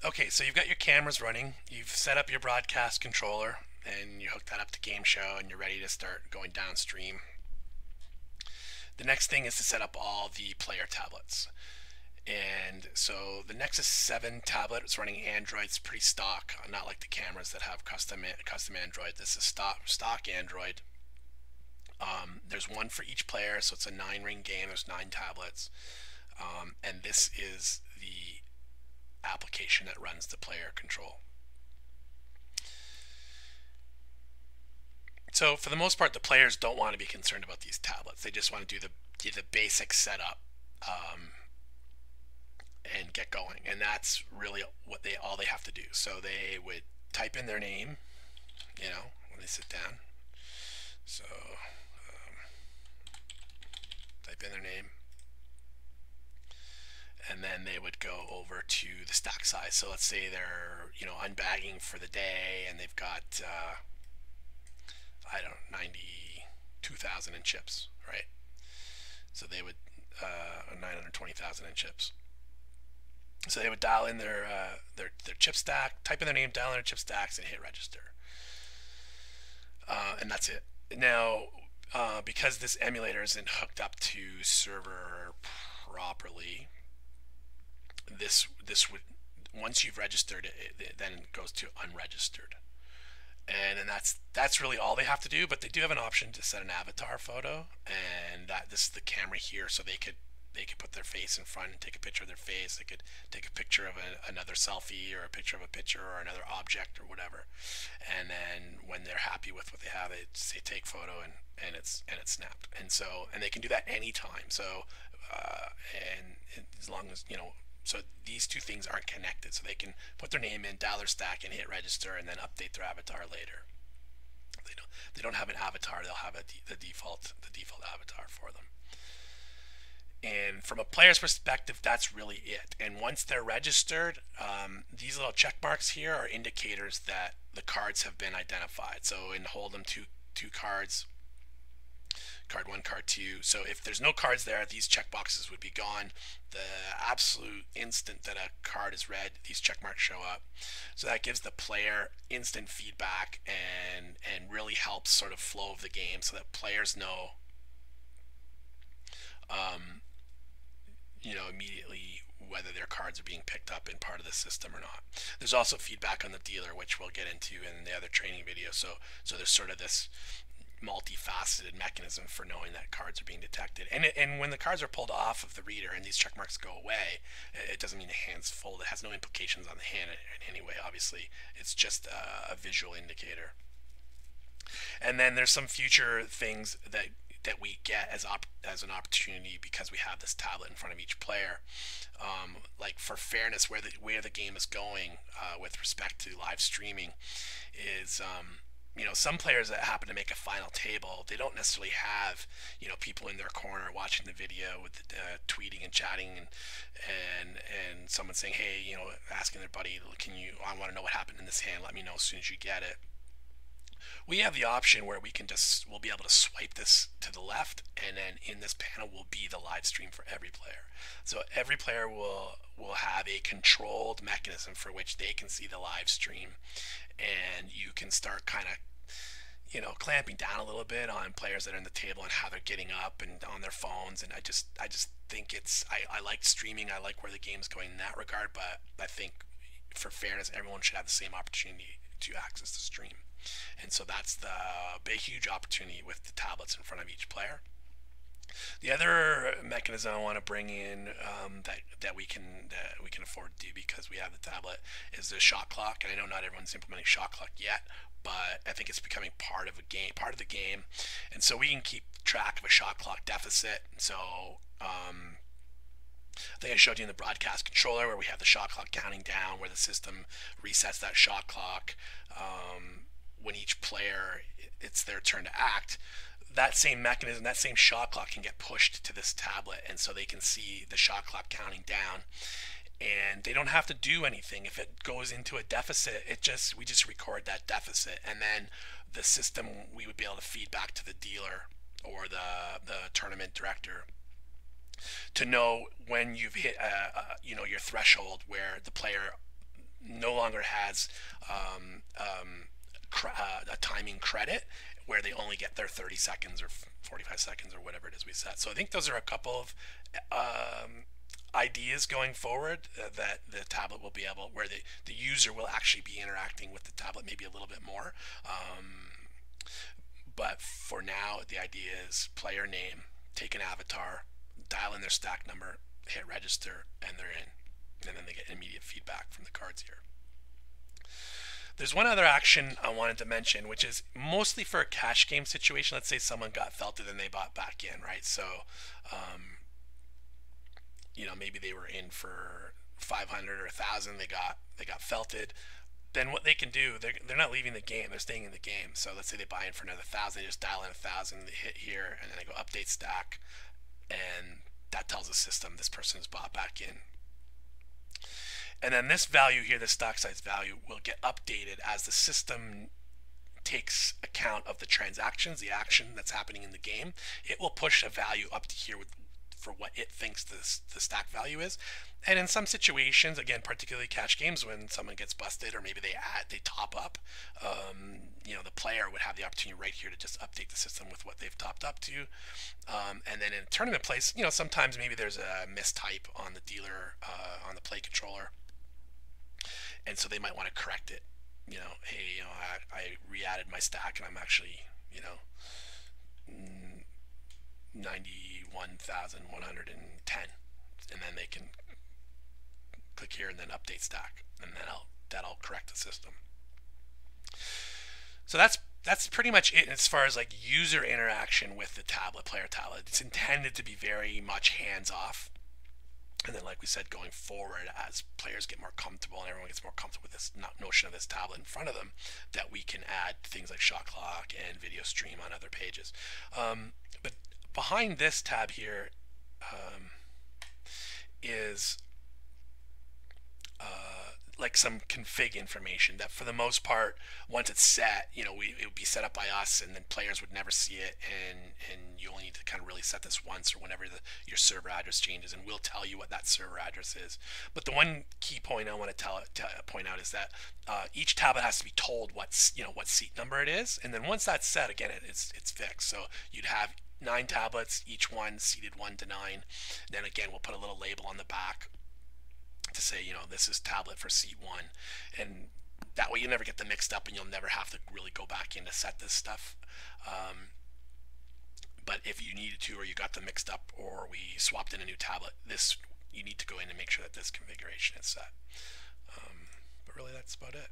Okay, so you've got your cameras running, you've set up your broadcast controller, and you hook that up to Game Show, and you're ready to start going downstream. The next thing is to set up all the player tablets. And so the Nexus 7 tablet is running Android. It's pretty stock, not like the cameras that have custom Android. This is stock Android. There's one for each player, so it's a 9-ring game. There's 9 tablets, and this is the application that runs the player control. So for the most part, the players don't want to be concerned about these tablets. They just want to do the basic setup and get going, and that's really what all they have to do. So they would type in their name, when they sit down. So type in their name, and then they would go over to the stack size. So let's say they're unbagging for the day, and they've got I don't know 92,000 in chips, right? So they would 920,000 in chips. So they would dial in their chip stack, type in their name, dial in their chip stacks, and hit register, and that's it. Now, because this emulator isn't hooked up to server properly, this would, once you've registered it then it goes to unregistered, and then that's really all they have to do. But they do have an option to set an avatar photo, and this is the camera here, so they could put their face in front and take a picture of their face. They could take a picture of another selfie, or a picture of a picture, or another object, or whatever. And then when they're happy with what they have, they say take photo, and it's snapped. And they can do that anytime. So and as long as so these two things aren't connected, so they can put their name in, dial their stack, and hit register, and then update their avatar later. They don't have an avatar. They'll have the default avatar for them. And from a player's perspective, that's really it. And once they're registered, these little check marks here are indicators that the cards have been identified. So in Hold'em, two cards, card 1, card 2. So if there's no cards there, these check boxes would be gone. The absolute instant that a card is read, these check marks show up. So that gives the player instant feedback and really helps sort of flow of the game, so that players know immediately whether their cards are being picked up in part of the system or not. There's also feedback on the dealer, which we'll get into in the other training video. So there's sort of this multifaceted mechanism for knowing that cards are being detected. And when the cards are pulled off of the reader and these check marks go away, it doesn't mean the hand's full. It has no implications on the hand in any way, obviously. It's just a visual indicator. And then there's some future things that we get as an opportunity, because we have this tablet in front of each player, like for fairness, where the game is going with respect to live streaming is some players that happen to make a final table, they don't necessarily have people in their corner watching the video with tweeting and chatting and someone saying, hey, asking their buddy, I want to know what happened in this hand, let me know as soon as you get it. We have the option where we'll be able to swipe this to the left, and then in this panel will be the live stream for every player. So every player will have a controlled mechanism for which they can see the live stream, and you can start kind of clamping down a little bit on players that are in the table and how they're getting up and on their phones. And I just think I like streaming. I like where the game's going in that regard, but I think for fairness, everyone should have the same opportunity to access the stream. And so that's the big, huge opportunity with the tablets in front of each player. The other mechanism I want to bring in that we can afford to do, because we have the tablet, is the shot clock. And I know not everyone's implementing shot clock yet, but I think it's becoming part of the game. And so we can keep track of a shot clock deficit. So I think I showed you in the broadcast controller where we have the shot clock counting down, where the system resets that shot clock when each player, it's their turn to act. That same mechanism, that same shot clock can get pushed to this tablet, and so they can see the shot clock counting down, and they don't have to do anything. If it goes into a deficit, we just record that deficit, and then the system, we would be able to feed back to the dealer or the tournament director to know when you've hit your threshold, where the player no longer has a timing credit where they only get their 30 seconds or 45 seconds or whatever it is we set. So I think those are a couple of ideas going forward that the tablet will be able, where the user will actually be interacting with the tablet maybe a little bit more. But for now, the idea is player name, take an avatar, dial in their stack number, hit register, and they're in. And then they get immediate feedback from the cards here. There's one other action I wanted to mention, which is mostly for a cash game situation. Let's say someone got felted and they bought back in, right? So, maybe they were in for 500 or 1,000. They got felted. Then what they can do, they're not leaving the game. They're staying in the game. So let's say they buy in for another 1,000. They just dial in 1,000. They hit here, and then they go update stack, and that tells the system this person has bought back in. And then this value here, the stock size value, will get updated as the system takes account of the transactions, the action that's happening in the game. It will push a value up to here for what it thinks the stack value is. And in some situations, again, particularly cash games, when someone gets busted or maybe they top up, the player would have the opportunity right here to just update the system with what they've topped up to. And then in tournament place, sometimes maybe there's a mistype on the dealer, on the play controller. And so they might want to correct it. Hey, I re-added my stack and I'm actually, 91,110. And then they can click here and then update stack, and then that'll correct the system. So that's pretty much it as far as like user interaction with the player tablet. It's intended to be very much hands off. And then, like we said, going forward, as players get more comfortable and everyone gets more comfortable with this notion of this tablet in front of them, that we can add things like shot clock and video stream on other pages. But behind this tab here is like some config information that, for the most part, once it's set, it would be set up by us, and then players would never see it, and you only need to kind of really set this once or whenever your server address changes, and we'll tell you what that server address is. But the one key point I want to point out is that each tablet has to be told what seat number it is, and then once that's set, again, it's fixed. So you'd have 9 tablets, each one seated 1 to 9. Then again, we'll put a little label on the back to say, this is tablet for seat 1, and that way you never get them mixed up, and you'll never have to really go back in to set this stuff. But if you needed to, or you got them mixed up, or we swapped in a new tablet, you need to go in and make sure that this configuration is set. But really, that's about it.